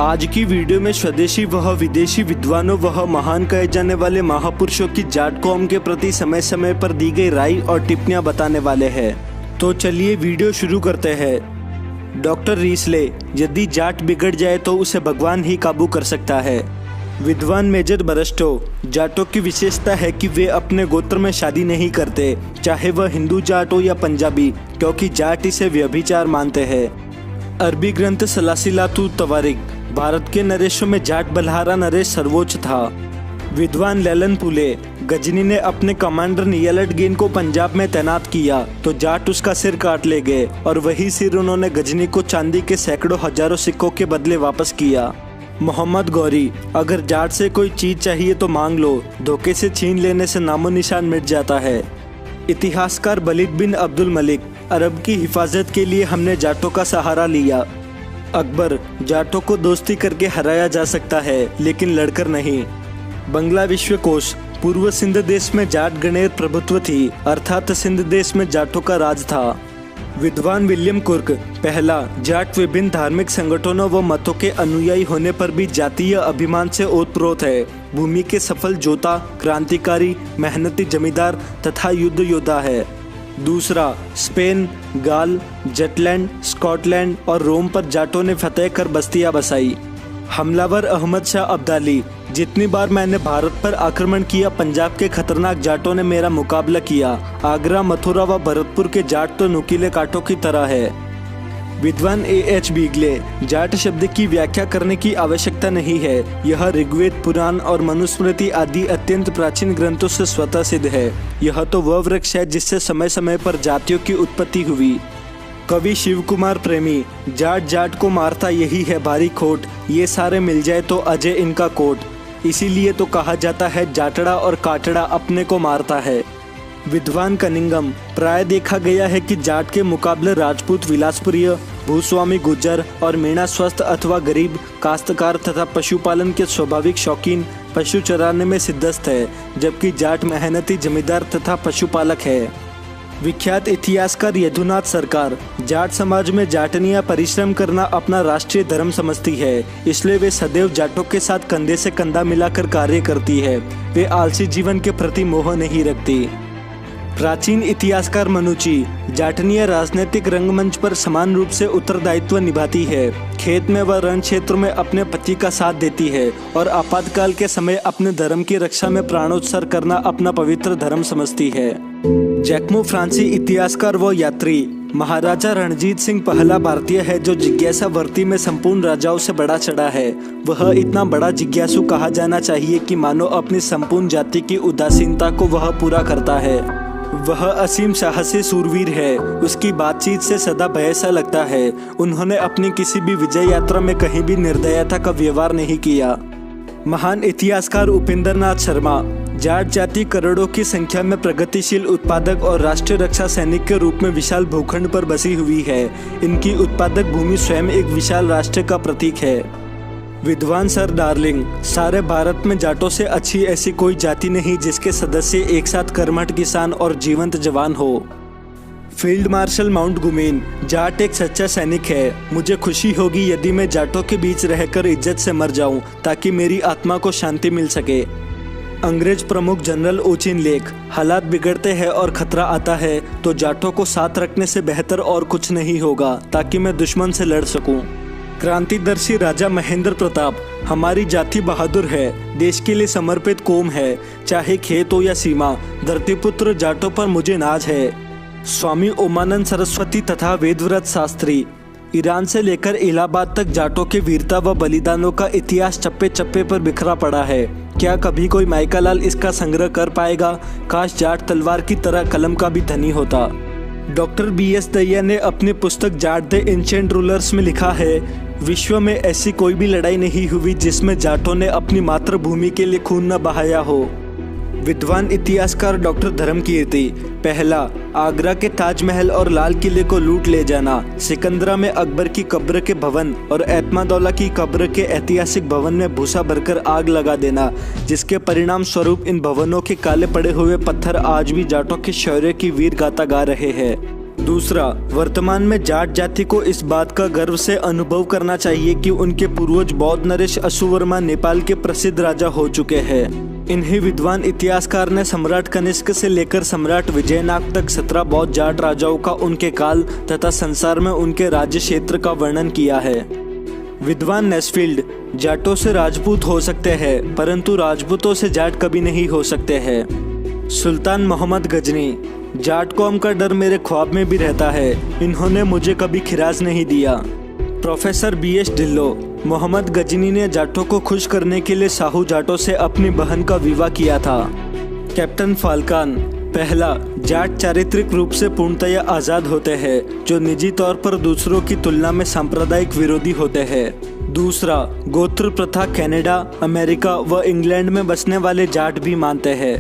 आज की वीडियो में स्वदेशी व विदेशी विद्वानों व महान कहे जाने वाले महापुरुषों की जाट कौम के प्रति समय समय पर दी गई राय और टिप्पणियां बताने वाले हैं। तो चलिए वीडियो शुरू करते हैं। डॉक्टर रीसले, यदि जाट बिगड़ जाए तो उसे भगवान ही काबू कर सकता है। विद्वान मेजर बरस्टो, जाटों की विशेषता है कि वे अपने गोत्र में शादी नहीं करते, चाहे वह हिंदू जाट हो या पंजाबी, क्योंकि जाट इसे व्यभिचार मानते हैं। अरबी ग्रंथ सलासिलातु तवारिक, भारत के नरेशों में जाट बल्हारा नरेश सर्वोच्च था। विद्वान लैलन पुले, गजनी ने अपने कमांडर नियालटगीन को पंजाब में तैनात किया तो जाट उसका सिर काट ले गए और वही सिर उन्होंने गजनी को चांदी के सैकड़ों हजारों सिक्कों के बदले वापस किया। मोहम्मद गौरी, अगर जाट से कोई चीज चाहिए तो मांग लो, धोखे से छीन लेने से नामो निशान मिट जाता है। इतिहासकार वलीद बिन अब्दुल मलिक, अरब की हिफाजत के लिए हमने जाटों का सहारा लिया। अकबर, जाटों को दोस्ती करके हराया जा सकता है लेकिन लड़कर नहीं। बंगला विश्वकोश, पूर्व सिंध देश में जाट गणेर प्रभुत्व थी, अर्थात सिंध देश में जाटों का राज था। विद्वान विलियम कुर्क, पहला, जाट विभिन्न धार्मिक संगठनों व मतों के अनुयायी होने पर भी जातीय अभिमान से ओतप्रोत है। भूमि के सफल जोता, क्रांतिकारी, मेहनती जमींदार तथा युद्ध योद्धा है। दूसरा, स्पेन, गाल, जटलैंड, स्कॉटलैंड और रोम पर जाटों ने फतेह कर बस्तियां बसाई। हमलावर अहमद शाह अब्दाली, जितनी बार मैंने भारत पर आक्रमण किया, पंजाब के खतरनाक जाटों ने मेरा मुकाबला किया। आगरा, मथुरा व भरतपुर के जाट तो नुकीले कांटों की तरह है। विद्वान A.H. बीगले, जाट शब्द की व्याख्या करने की आवश्यकता नहीं है, यह ऋग्वेद, पुराण और मनुस्मृति आदि अत्यंत प्राचीन ग्रंथों से स्वतः सिद्ध है। यह तो वह वृक्ष है जिससे समय समय पर जातियों की उत्पत्ति हुई। कवि शिव कुमार प्रेमी, जाट जाट को मारता यही है भारी खोट, ये सारे मिल जाए तो अजय इनका कोट। इसीलिए तो कहा जाता है जाटड़ा और काटड़ा अपने को मारता है। विद्वान कनिंगम, प्राय देखा गया है कि जाट के मुकाबले राजपूत विलासप्रिय, भूस्वामी गुज्जर और मीणा स्वस्थ अथवा गरीब, काश्तकार तथा पशुपालन के स्वाभाविक शौकीन, पशु चराने में सिद्धस्त है, जबकि जाट मेहनती जमींदार तथा पशुपालक है। विख्यात इतिहासकार यदुनाथ सरकार, जाट समाज में जाटनियां परिश्रम करना अपना राष्ट्रीय धर्म समझती है, इसलिए वे सदैव जाटों के साथ कंधे से कंधा मिलाकर कार्य करती है। वे आलसी जीवन के प्रति मोह नहीं रखती। प्राचीन इतिहासकार मनुची, जाटनियां राजनीतिक रंगमंच पर समान रूप से उत्तरदायित्व निभाती है। खेत में व रण क्षेत्र में अपने पति का साथ देती है और आपातकाल के समय अपने धर्म की रक्षा में प्राणोत्सर्ग करना अपना पवित्र धर्म समझती है। जैकमो फ्रांसी, इतिहासकार व यात्री, महाराजा रणजीत सिंह पहला भारतीय है जो जिज्ञासा वर्ती में संपूर्ण राजाओं से बड़ा चढ़ा है। वह इतना बड़ा जिज्ञासु कहा जाना चाहिए कि मानो अपनी संपूर्ण जाति की उदासीनता को वह पूरा करता है। वह असीम साहसी सूरवीर है, उसकी बातचीत से सदा भय सा लगता है। उन्होंने अपनी किसी भी विजय यात्रा में कहीं भी निर्दयता का व्यवहार नहीं किया। महान इतिहासकार उपेंद्र नाथ शर्मा, जाट जाति करोड़ों की संख्या में प्रगतिशील उत्पादक और राष्ट्रीय रक्षा सैनिक के रूप में विशाल भूखंड पर बसी हुई है। इनकी उत्पादक भूमि स्वयं एक विशाल राष्ट्र का प्रतीक है। विद्वान सर डार्लिंग, सारे भारत में जाटों से अच्छी ऐसी कोई जाति नहीं जिसके सदस्य एक साथ कर्मठ किसान और जीवंत जवान हो। फील्ड मार्शल माउंटगुमेन, जाट एक सच्चा सैनिक है। मुझे खुशी होगी यदि मैं जाटों के बीच रहकर इज्जत से मर जाऊं, ताकि मेरी आत्मा को शांति मिल सके। अंग्रेज प्रमुख जनरल ओचिन लेक, हालात बिगड़ते हैं और खतरा आता है तो जाटों को साथ रखने से बेहतर और कुछ नहीं होगा, ताकि मैं दुश्मन से लड़ सकूं। क्रांतिदर्शी राजा महेंद्र प्रताप, हमारी जाति बहादुर है, देश के लिए समर्पित कौम है, चाहे खेत हो या सीमा, धरतीपुत्र जाटों पर मुझे नाज है। स्वामी ओमानंद सरस्वती तथा वेदव्रत शास्त्री, ईरान से लेकर इलाहाबाद तक जाटों के वीरता व बलिदानों का इतिहास चप्पे चप्पे पर बिखरा पड़ा है। क्या कभी कोई माइकालाल इसका संग्रह कर पाएगा? काश जाट तलवार की तरह कलम का भी धनी होता। Doctor B.S. दहिया ने अपनी पुस्तक जाट द एंशिएंट रूलर्स में लिखा है, विश्व में ऐसी कोई भी लड़ाई नहीं हुई जिसमें जाटों ने अपनी मातृभूमि के लिए खून न बहाया हो। विद्वान इतिहासकार डॉक्टर धर्मकीर्ति, पहला, आगरा के ताजमहल और लाल किले को लूट ले जाना, सिकंदरा में अकबर की कब्र के भवन और एतमादौला की कब्र के ऐतिहासिक भवन में भूसा भरकर आग लगा देना, जिसके परिणाम स्वरूप इन भवनों के काले पड़े हुए पत्थर आज भी जाटों के शौर्य की वीर गाथा गा रहे हैं। दूसरा, वर्तमान में जाट जाति को इस बात का गर्व से अनुभव करना चाहिए कि उनके पूर्वज बौद्ध नरेश अशोकवर्मा नेपाल के प्रसिद्ध राजा हो चुके हैं। इन्हीं विद्वान इतिहासकार ने सम्राट कनिष्क से लेकर सम्राट विजयनाथ तक 17 बौद्ध जाट राजाओं का उनके काल तथा संसार में उनके राज्य क्षेत्र का वर्णन किया है। विद्वान नेस्फील्ड, जाटों से राजपूत हो सकते हैं परंतु राजपूतों से जाट कभी नहीं हो सकते हैं। सुल्तान मोहम्मद गजनी, जाट कौम का डर मेरे ख्वाब में भी रहता है, इन्होंने मुझे कभी खिराज नहीं दिया। प्रोफेसर BS ढिल्लो, मोहम्मद गजनी ने जाटों को खुश करने के लिए साहू जाटों से अपनी बहन का विवाह किया था। कैप्टन फाल्कान, पहला, जाट चारित्रिक रूप से पूर्णतया आज़ाद होते हैं जो निजी तौर पर दूसरों की तुलना में सांप्रदायिक विरोधी होते हैं। दूसरा, गोत्र प्रथा कनाडा, अमेरिका व इंग्लैंड में बसने वाले जाट भी मानते हैं।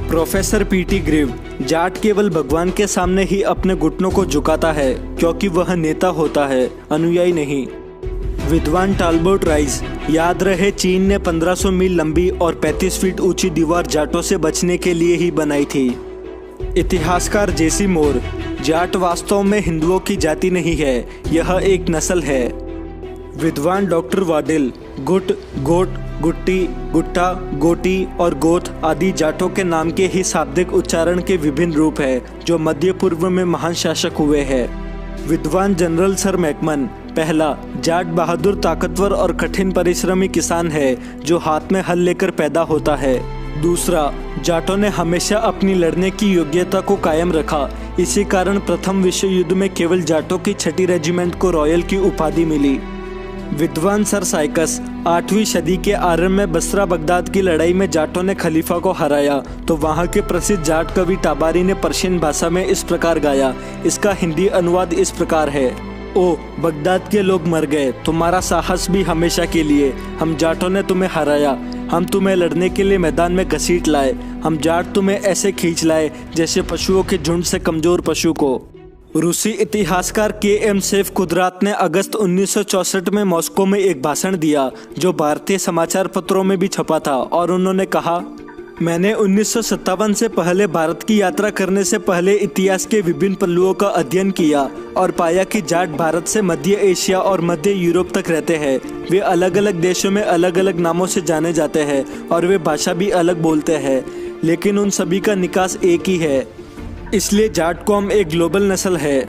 प्रोफेसर PT ग्रीव, जाट केवल भगवान के सामने ही अपने घुटनों को झुकाता है क्योंकि वह नेता होता है, अनुयायी नहीं। विद्वान टालबोट राइस, याद रहे चीन ने 1500 मील लंबी और 35 फीट ऊंची दीवार जाटों से बचने के लिए ही बनाई थी। इतिहासकार JC मोर, जाट वास्तव में हिंदुओं की जाति नहीं है, यह एक नस्ल है। विद्वान डॉक्टर वाडिल, गुट, गोट, गुट्टी, गुट्टा, गोटी और गोथ आदि जाटों के नाम के ही शाब्दिक उच्चारण के विभिन्न रूप हैं जो मध्य पूर्व में महान शासक हुए हैं। विद्वान जनरल सर मैकमन, पहला, जाट बहादुर, ताकतवर और कठिन परिश्रमी किसान है जो हाथ में हल लेकर पैदा होता है। दूसरा, जाटों ने हमेशा अपनी लड़ने की योग्यता को कायम रखा, इसी कारण प्रथम विश्व युद्ध में केवल जाटों की 6ठी रेजिमेंट को रॉयल की उपाधि मिली। विद्वान सर साइकस, 8वीं सदी के आरंभ में बसरा बगदाद की लड़ाई में जाटों ने खलीफा को हराया तो वहां के प्रसिद्ध जाट कवि टाबारी ने पर्शियन भाषा में इस प्रकार गाया। इसका हिंदी अनुवाद इस प्रकार है: ओ बगदाद के लोग मर गए, तुम्हारा साहस भी हमेशा के लिए, हम जाटों ने तुम्हें हराया, हम तुम्हें लड़ने के लिए मैदान में घसीट लाए, हम जाट तुम्हें ऐसे खींच लाए जैसे पशुओं के झुंड से कमजोर पशु को। रूसी इतिहासकार KM सेफ कुदरात ने अगस्त 1964 में मॉस्को में एक भाषण दिया जो भारतीय समाचार पत्रों में भी छपा था और उन्होंने कहा, मैंने 1957 से पहले भारत की यात्रा करने से पहले इतिहास के विभिन्न पहलुओं का अध्ययन किया और पाया कि जाट भारत से मध्य एशिया और मध्य यूरोप तक रहते हैं। वे अलग अलग देशों में अलग अलग नामों से जाने जाते हैं और वे भाषा भी अलग बोलते हैं, लेकिन उन सभी का निकास एक ही है, इसलिए जाट कौम एक ग्लोबल नस्ल है।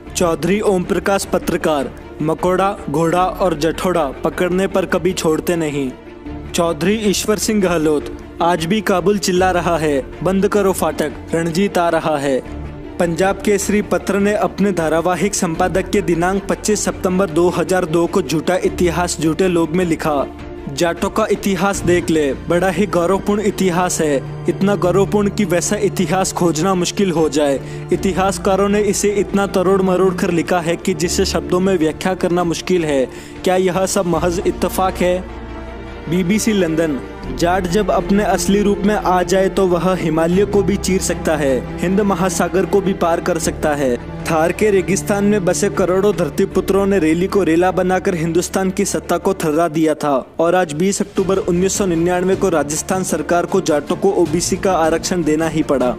चौधरी ओम प्रकाश, पत्रकार, मकोड़ा, घोड़ा और जठोड़ा पकड़ने पर कभी छोड़ते नहीं। चौधरी ईश्वर सिंह गहलोत, आज भी काबुल चिल्ला रहा है, बंद करो फाटक, रणजीत आ रहा है। पंजाब केसरी पत्र ने अपने धारावाहिक संपादक के दिनांक 25 सितंबर 2002 को झूठा इतिहास झूठे लोग में लिखा, जाटों का इतिहास देख ले, बड़ा ही गौरवपूर्ण इतिहास है, इतना गौरवपूर्ण कि वैसा इतिहास खोजना मुश्किल हो जाए। इतिहासकारों ने इसे इतना तरोड़ मरोड़ कर लिखा है कि जिसे शब्दों में व्याख्या करना मुश्किल है। क्या यह सब महज इत्तेफाक है? BBC लंदन, जाट जब अपने असली रूप में आ जाए तो वह हिमालय को भी चीर सकता है, हिंद महासागर को भी पार कर सकता है। थार के रेगिस्तान में बसे करोड़ों धरतीपुत्रों ने रैली को रेला बनाकर हिंदुस्तान की सत्ता को थर्रा दिया था और आज 20 अक्टूबर 1999 को राजस्थान सरकार को जाटों को OBC का आरक्षण देना ही पड़ा।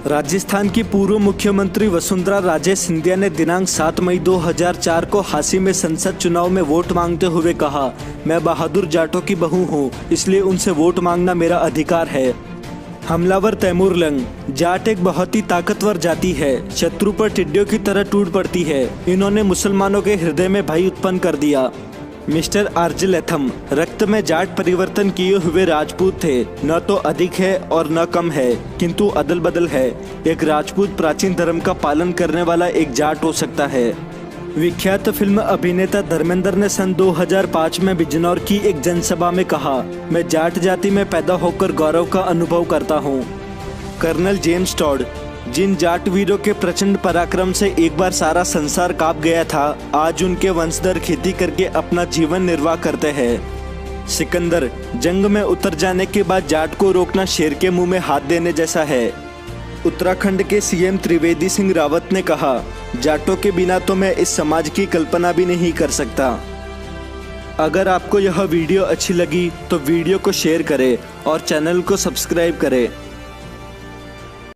राजस्थान की पूर्व मुख्यमंत्री वसुंधरा राजे सिंधिया ने दिनांक 7 मई 2004 को हांसी में संसद चुनाव में वोट मांगते हुए कहा, मैं बहादुर जाटों की बहू हूँ, इसलिए उनसे वोट मांगना मेरा अधिकार है। हमलावर तैमूर लंग, जाट एक बहुत ही ताकतवर जाति है, शत्रु पर टिड्डियों की तरह टूट पड़ती है, इन्होंने मुसलमानों के हृदय में भय उत्पन्न कर दिया। मिस्टर आर्जलेथम, रक्त में जाट परिवर्तन किए हुए राजपूत थे, न तो अधिक है और न कम है, किंतु अदल बदल है। एक राजपूत प्राचीन धर्म का पालन करने वाला एक जाट हो सकता है। विख्यात फिल्म अभिनेता धर्मेंद्र ने सन 2005 में बिजनौर की एक जनसभा में कहा, मैं जाट जाति में पैदा होकर गौरव का अनुभव करता हूँ। कर्नल जेम्स टॉड, जिन जाट वीरों के प्रचंड पराक्रम से एक बार सारा संसार कांप गया था, आज उनके वंशधर खेती करके अपना जीवन निर्वाह करते हैं। सिकंदर, जंग में उतर जाने के बाद जाट को रोकना शेर के मुंह में हाथ देने जैसा है। उत्तराखंड के CM त्रिवेदी सिंह रावत ने कहा, जाटों के बिना तो मैं इस समाज की कल्पना भी नहीं कर सकता। अगर आपको यह वीडियो अच्छी लगी तो वीडियो को शेयर करें और चैनल को सब्सक्राइब करें।